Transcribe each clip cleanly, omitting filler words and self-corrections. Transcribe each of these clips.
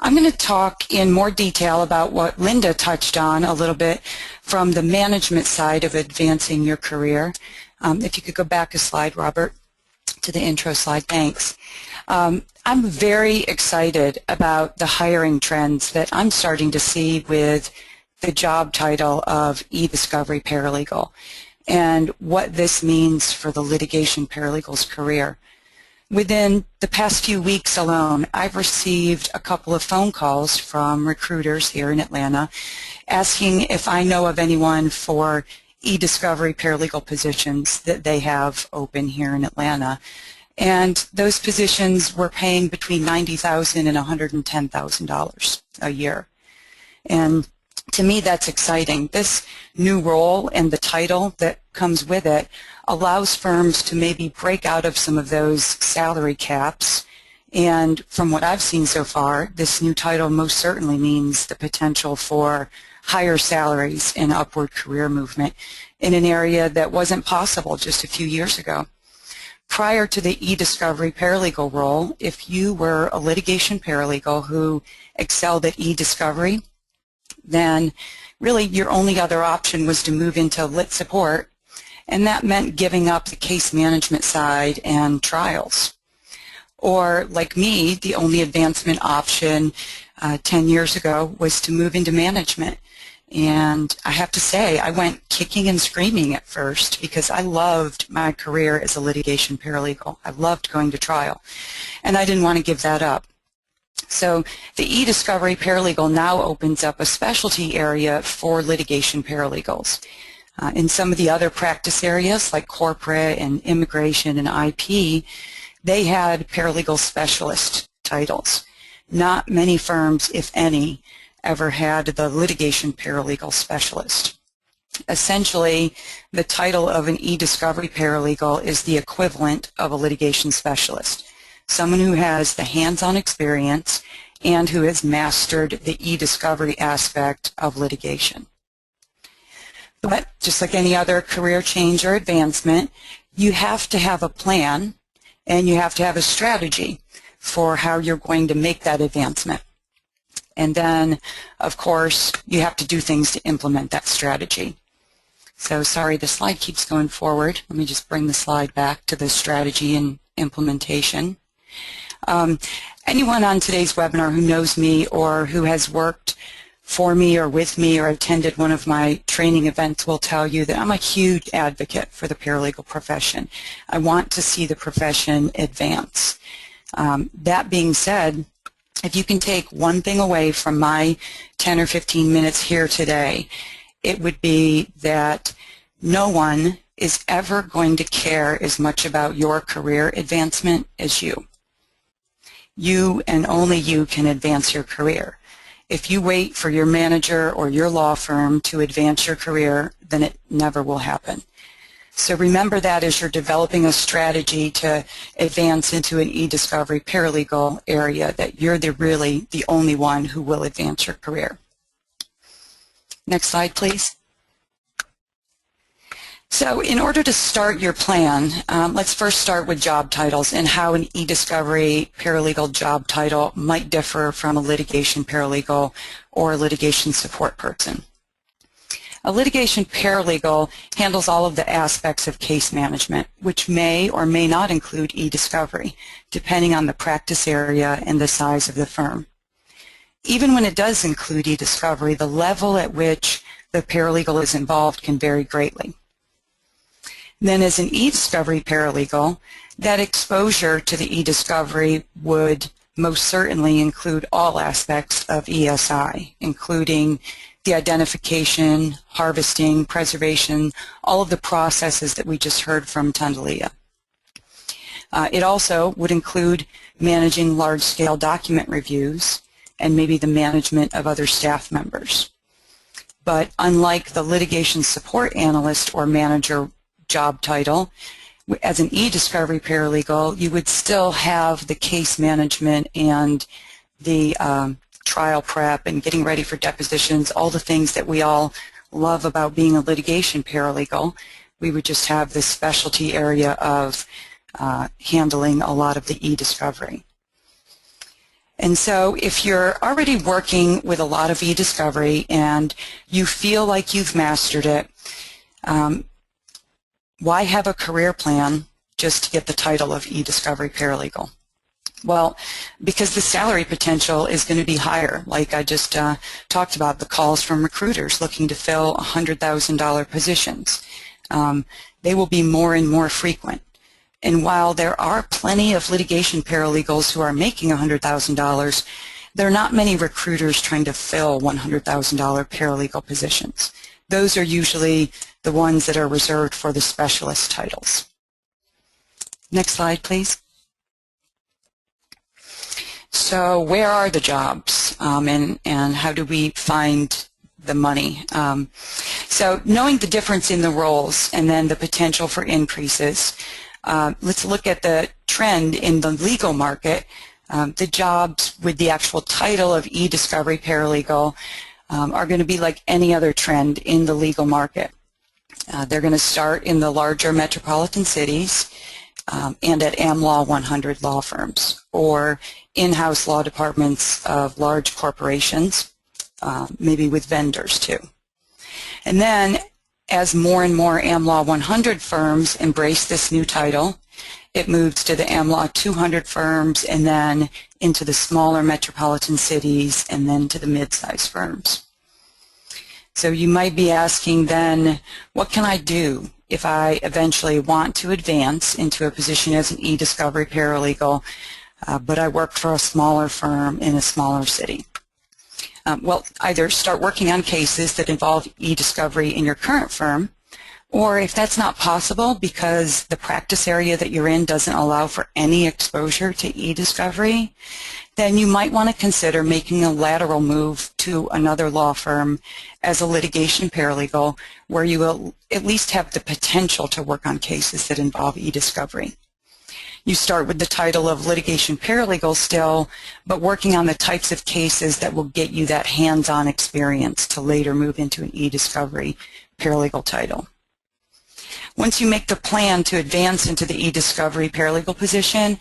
I'm going to talk in more detail about what Linda touched on a little bit from the management side of advancing your career. If you could go back a slide, Robert, to the intro slide, thanks. I'm very excited about the hiring trends that I'm starting to see with the job title of e-discovery paralegal and what this means for the litigation paralegal's career. Within the past few weeks alone, I've received a couple of phone calls from recruiters here in Atlanta asking if I know of anyone for e-discovery paralegal positions that they have open here in Atlanta. And those positions were paying between $90,000 and $110,000 a year. And to me, that's exciting. This new role and the title that comes with it allows firms to maybe break out of some of those salary caps. And from what I've seen so far, this new title most certainly means the potential for higher salaries and upward career movement in an area that wasn't possible just a few years ago. Prior to the e-discovery paralegal role, if you were a litigation paralegal who excelled at e-discovery, then really your only other option was to move into lit support, and that meant giving up the case management side and trials. Or like me, the only advancement option 10 years ago was to move into management. And I have to say, I went kicking and screaming at first because I loved my career as a litigation paralegal. I loved going to trial, and I didn't want to give that up. So the e-discovery paralegal now opens up a specialty area for litigation paralegals. In some of the other practice areas like corporate and immigration and IP, they had paralegal specialist titles. Not many firms, if any, ever had the litigation paralegal specialist. Essentially, the title of an e-discovery paralegal is the equivalent of a litigation specialist, someone who has the hands-on experience and who has mastered the e-discovery aspect of litigation. But just like any other career change or advancement, you have to have a plan and you have to have a strategy for how you're going to make that advancement. And then, of course, you have to do things to implement that strategy. So sorry, the slide keeps going forward. Let me just bring the slide back to the strategy and implementation. Anyone on today's webinar who knows me or who has worked for me or with me or attended one of my training events will tell you that I'm a huge advocate for the paralegal profession. I want to see the profession advance. That being said, if you can take one thing away from my 10 or 15 minutes here today, it would be that no one is ever going to care as much about your career advancement as you. You and only you can advance your career. If you wait for your manager or your law firm to advance your career, then it never will happen. So remember that as you're developing a strategy to advance into an e-discovery paralegal area, that you're really the only one who will advance your career. Next slide, please. So in order to start your plan, let's first start with job titles and how an e-discovery paralegal job title might differ from a litigation paralegal or a litigation support person. A litigation paralegal handles all of the aspects of case management, which may or may not include e-discovery, depending on the practice area and the size of the firm. Even when it does include e-discovery, the level at which the paralegal is involved can vary greatly. Then as an e-discovery paralegal, that exposure to the e-discovery would most certainly include all aspects of ESI, including the identification, harvesting, preservation, all of the processes that we just heard from Tandalia. It also would include managing large-scale document reviews and maybe the management of other staff members. But unlike the litigation support analyst or manager job title, as an e-discovery paralegal, you would still have the case management and the trial prep and getting ready for depositions, all the things that we all love about being a litigation paralegal. We would just have this specialty area of handling a lot of the e-discovery. And so if you're already working with a lot of e-discovery and you feel like you've mastered it, why have a career plan just to get the title of e-discovery paralegal? Well, because the salary potential is going to be higher. Like I just talked about, the calls from recruiters looking to fill $100,000 positions. They will be more and more frequent. And while there are plenty of litigation paralegals who are making $100,000, there are not many recruiters trying to fill $100,000 paralegal positions. Those are usually the ones that are reserved for the specialist titles. Next slide, please. So where are the jobs and how do we find the money? So knowing the difference in the roles and then the potential for increases, let's look at the trend in the legal market. The jobs with the actual title of e-discovery paralegal are going to be like any other trend in the legal market. They're going to start in the larger metropolitan cities and at AmLaw 100 law firms or in-house law departments of large corporations, maybe with vendors too. And then as more and more AmLaw 100 firms embrace this new title, it moves to the AmLaw 200 firms and then into the smaller metropolitan cities and then to the mid-sized firms. So you might be asking then, what can I do if I eventually want to advance into a position as an e-discovery paralegal, but I work for a smaller firm in a smaller city? Well, either start working on cases that involve e-discovery in your current firm, or if that's not possible because the practice area that you're in doesn't allow for any exposure to e-discovery, then you might want to consider making a lateral move to another law firm as a litigation paralegal where you will at least have the potential to work on cases that involve e-discovery. You start with the title of litigation paralegal still, but working on the types of cases that will get you that hands-on experience to later move into an e-discovery paralegal title. Once you make the plan to advance into the e-discovery paralegal position,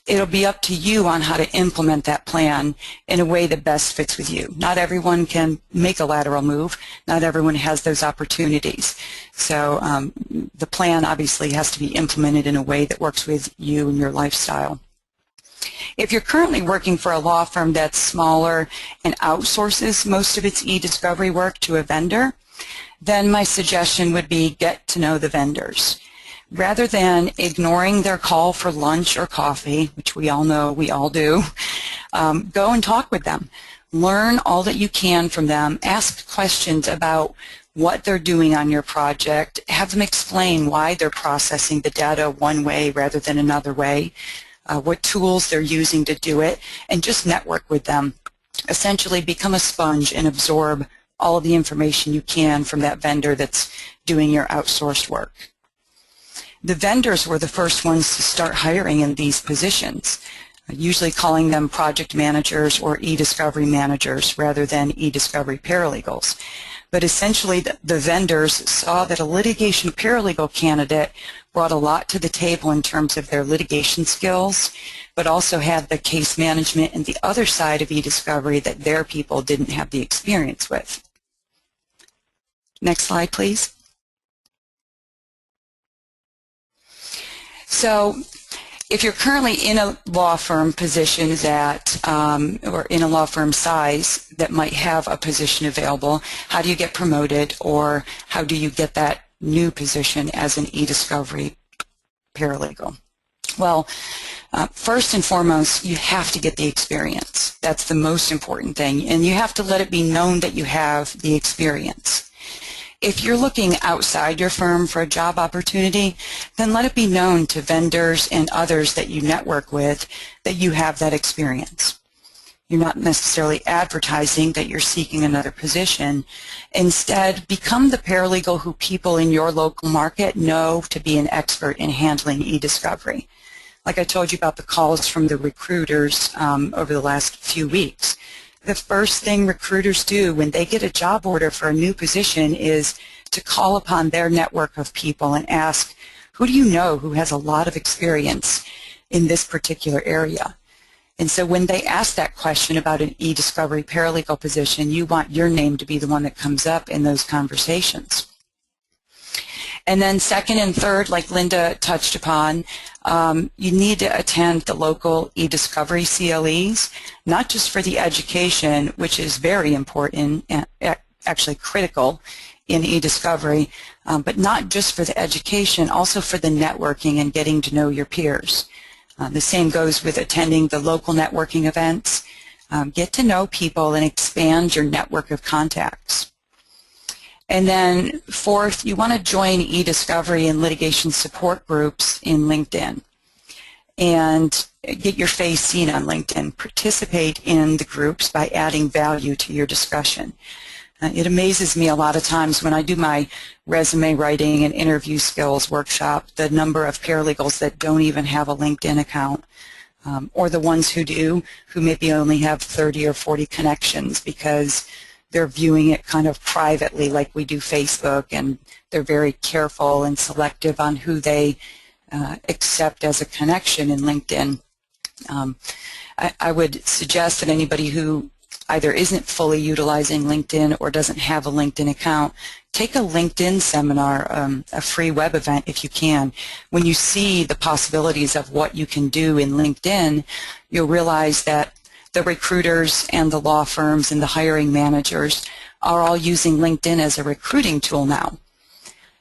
it'll be up to you on how to implement that plan in a way that best fits with you. Not everyone can make a lateral move. Not everyone has those opportunities. So the plan obviously has to be implemented in a way that works with you and your lifestyle. If you're currently working for a law firm that's smaller and outsources most of its e-discovery work to a vendor, then my suggestion would be get to know the vendors. Rather than ignoring their call for lunch or coffee, which we all know we all do, go and talk with them. Learn all that you can from them. Ask questions about what they're doing on your project. Have them explain why they're processing the data one way rather than another way, what tools they're using to do it, and just network with them. Essentially become a sponge and absorb all of the information you can from that vendor that's doing your outsourced work. The vendors were the first ones to start hiring in these positions, usually calling them project managers or e-discovery managers rather than e-discovery paralegals. But essentially the vendors saw that a litigation paralegal candidate brought a lot to the table in terms of their litigation skills, but also had the case management and the other side of e-discovery that their people didn't have the experience with. Next slide, please. So if you're currently in a law firm position that, or in a law firm size that might have a position available, how do you get promoted, or how do you get that new position as an e-discovery paralegal? Well, first and foremost, you have to get the experience. That's the most important thing, and you have to let it be known that you have the experience. If you're looking outside your firm for a job opportunity, then let it be known to vendors and others that you network with that you have that experience. You're not necessarily advertising that you're seeking another position. Instead, become the paralegal who people in your local market know to be an expert in handling e-discovery. Like I told you about the calls from the recruiters over the last few weeks. The first thing recruiters do when they get a job order for a new position is to call upon their network of people and ask, who do you know who has a lot of experience in this particular area? And so when they ask that question about an e-discovery paralegal position, you want your name to be the one that comes up in those conversations. And then second and third, like Linda touched upon, you need to attend the local e-discovery CLEs, not just for the education, which is very important and actually critical in e-discovery, but not just for the education, also for the networking and getting to know your peers. The same goes with attending the local networking events. Get to know people and expand your network of contacts. And then fourth, you want to join e-discovery and litigation support groups in LinkedIn and get your face seen on LinkedIn. Participate in the groups by adding value to your discussion. It amazes me a lot of times when I do my resume writing and interview skills workshop, the number of paralegals that don't even have a LinkedIn account, or the ones who do, who maybe only have 30 or 40 connections because they're viewing it kind of privately like we do Facebook, and they're very careful and selective on who they accept as a connection in LinkedIn. I would suggest that anybody who either isn't fully utilizing LinkedIn or doesn't have a LinkedIn account, take a LinkedIn seminar, a free web event if you can. When you see the possibilities of what you can do in LinkedIn, you'll realize that the recruiters and the law firms and the hiring managers are all using LinkedIn as a recruiting tool now.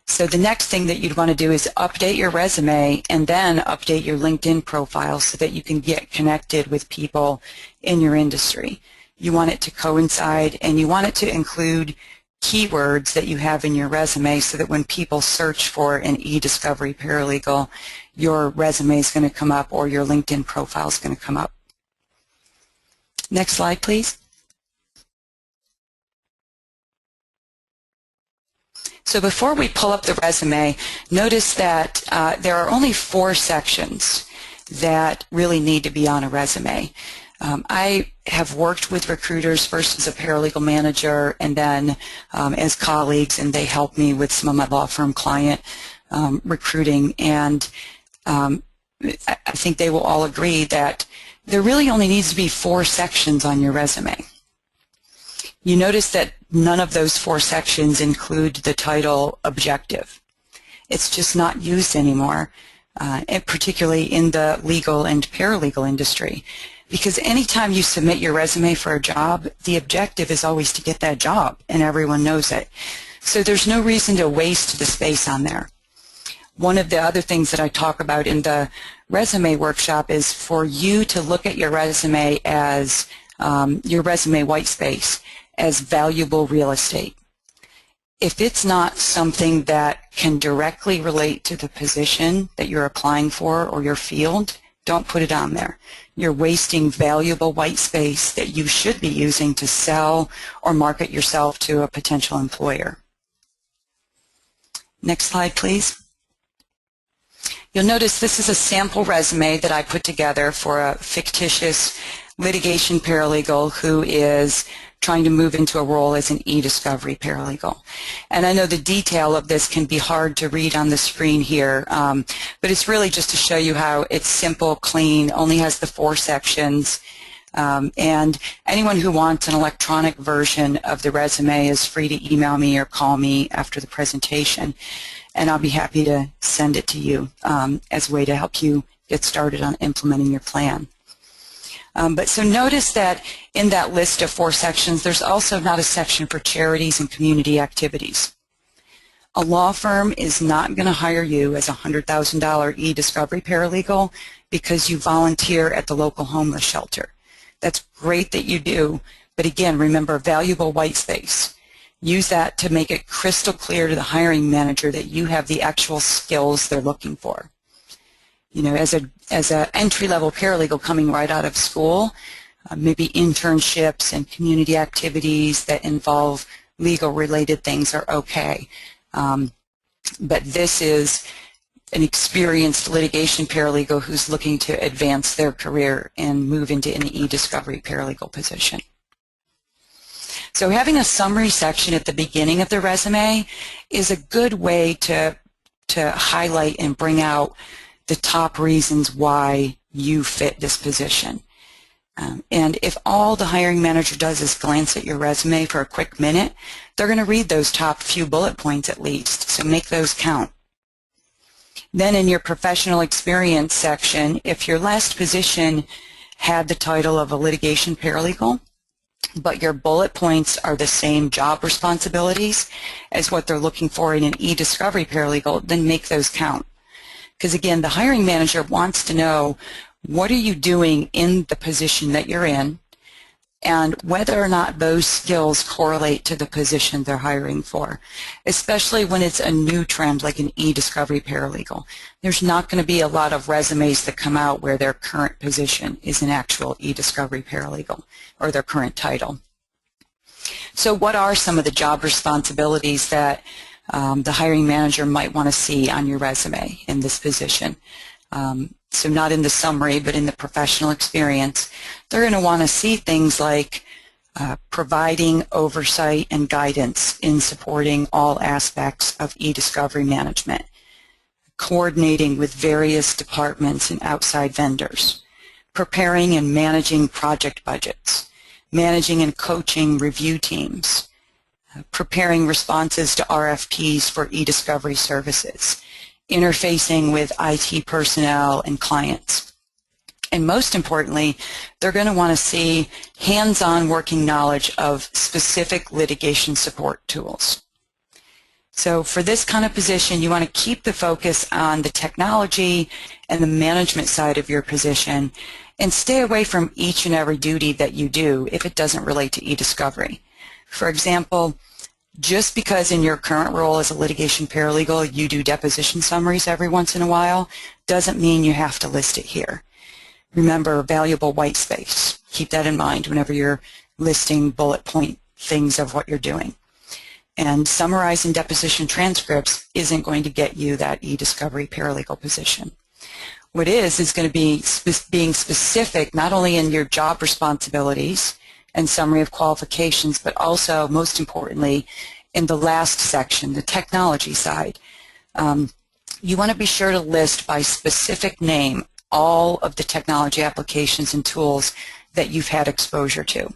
So the next thing that you'd want to do is update your resume and then update your LinkedIn profile so that you can get connected with people in your industry. You want it to coincide, and you want it to include keywords that you have in your resume so that when people search for an e-discovery paralegal, your resume is going to come up or your LinkedIn profile is going to come up. Next slide, please. So before we pull up the resume, notice that there are only 4 sections that really need to be on a resume. I have worked with recruiters first as a paralegal manager and then as colleagues, and they help me with some of my law firm client recruiting, and I think they will all agree that there really only needs to be 4 sections on your resume. You notice that none of those 4 sections include the title objective. It's just not used anymore, and particularly in the legal and paralegal industry. Because anytime you submit your resume for a job, the objective is always to get that job, and everyone knows it. So there's no reason to waste the space on there. One of the other things that I talk about in the resume workshop is for you to look at your resume as your resume white space as valuable real estate. If it's not something that can directly relate to the position that you're applying for or your field, don't put it on there. You're wasting valuable white space that you should be using to sell or market yourself to a potential employer. Next slide, please. You'll notice this is a sample resume that I put together for a fictitious litigation paralegal who is trying to move into a role as an e-discovery paralegal. And I know the detail of this can be hard to read on the screen here, but it's really just to show you how it's simple, clean, only has the 4 sections, and anyone who wants an electronic version of the resume is free to email me or call me after the presentation, and I'll be happy to send it to you as a way to help you get started on implementing your plan. But so notice that in that list of 4 sections, there's also not a section for charities and community activities. A law firm is not going to hire you as a $100,000 e-discovery paralegal because you volunteer at the local homeless shelter. That's great that you do, but again, remember, valuable white space. Use that to make it crystal clear to the hiring manager that you have the actual skills they're looking for. You know, as a entry-level paralegal coming right out of school, maybe internships and community activities that involve legal-related things are okay. But this is an experienced litigation paralegal who's looking to advance their career and move into an e-discovery paralegal position. So having a summary section at the beginning of the resume is a good way to highlight and bring out the top reasons why you fit this position. And if all the hiring manager does is glance at your resume for a quick minute, they're going to read those top few bullet points at least, so make those count. Then in your professional experience section, if your last position had the title of a litigation paralegal, but your bullet points are the same job responsibilities as what they're looking for in an e-discovery paralegal, then make those count. Because again, the hiring manager wants to know what are you doing in the position that you're in and whether or not those skills correlate to the position they're hiring for, especially when it's a new trend like an e-discovery paralegal. There's not going to be a lot of resumes that come out where their current position is an actual e-discovery paralegal or their current title. So what are some of the job responsibilities that the hiring manager might want to see on your resume in this position? So not in the summary, but in the professional experience, they're going to want to see things like providing oversight and guidance in supporting all aspects of e-discovery management, coordinating with various departments and outside vendors, preparing and managing project budgets, managing and coaching review teams, preparing responses to RFPs for e-discovery services, interfacing with IT personnel and clients. And most importantly, they're going to want to see hands-on working knowledge of specific litigation support tools. So for this kind of position, you want to keep the focus on the technology and the management side of your position and stay away from each and every duty that you do if it doesn't relate to e-discovery. For example, just because in your current role as a litigation paralegal you do deposition summaries every once in a while doesn't mean you have to list it here. Remember, valuable white space. Keep that in mind whenever you're listing bullet point things of what you're doing. And summarizing deposition transcripts isn't going to get you that e-discovery paralegal position. What is going to be being specific not only in your job responsibilities and summary of qualifications, but also, most importantly, in the last section, the technology side. You want to be sure to list by specific name all of the technology applications and tools that you've had exposure to.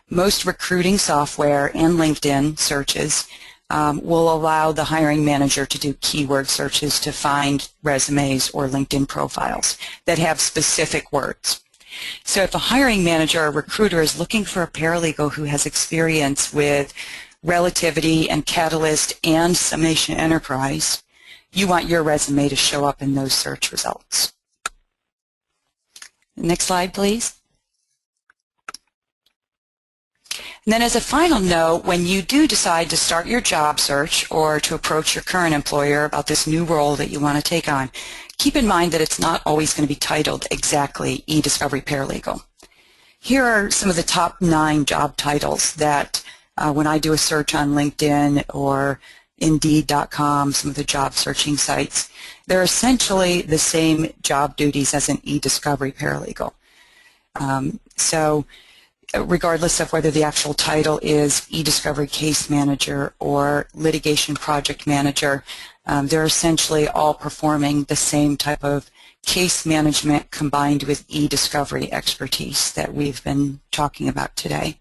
Most recruiting software and LinkedIn searches will allow the hiring manager to do keyword searches to find resumes or LinkedIn profiles that have specific words. So if a hiring manager or recruiter is looking for a paralegal who has experience with Relativity and Catalyst and Summation Enterprise, you want your resume to show up in those search results. Next slide, please. And then as a final note, when you do decide to start your job search or to approach your current employer about this new role that you want to take on, keep in mind that it's not always going to be titled exactly e-discovery paralegal. Here are some of the top 9 job titles that when I do a search on LinkedIn or Indeed.com, some of the job searching sites, they're essentially the same job duties as an e-discovery paralegal. So regardless of whether the actual title is e-discovery case manager or litigation project manager, they're essentially all performing the same type of case management combined with e-discovery expertise that we've been talking about today.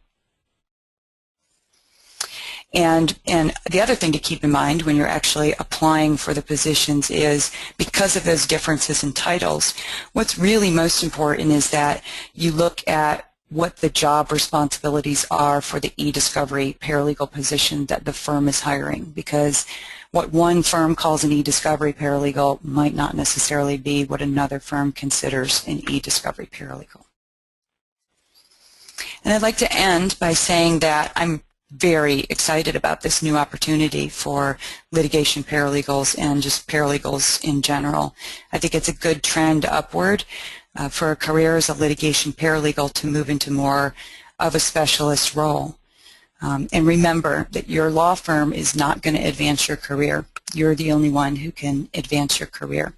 And the other thing to keep in mind when you're actually applying for the positions is, because of those differences in titles, what's really most important is that you look at what the job responsibilities are for the e-discovery paralegal position that the firm is hiring, because what one firm calls an e-discovery paralegal might not necessarily be what another firm considers an e-discovery paralegal. And I'd like to end by saying that I'm very excited about this new opportunity for litigation paralegals and just paralegals in general. I think it's a good trend upward for a career as a litigation paralegal to move into more of a specialist role. And remember that your law firm is not going to advance your career. You're the only one who can advance your career.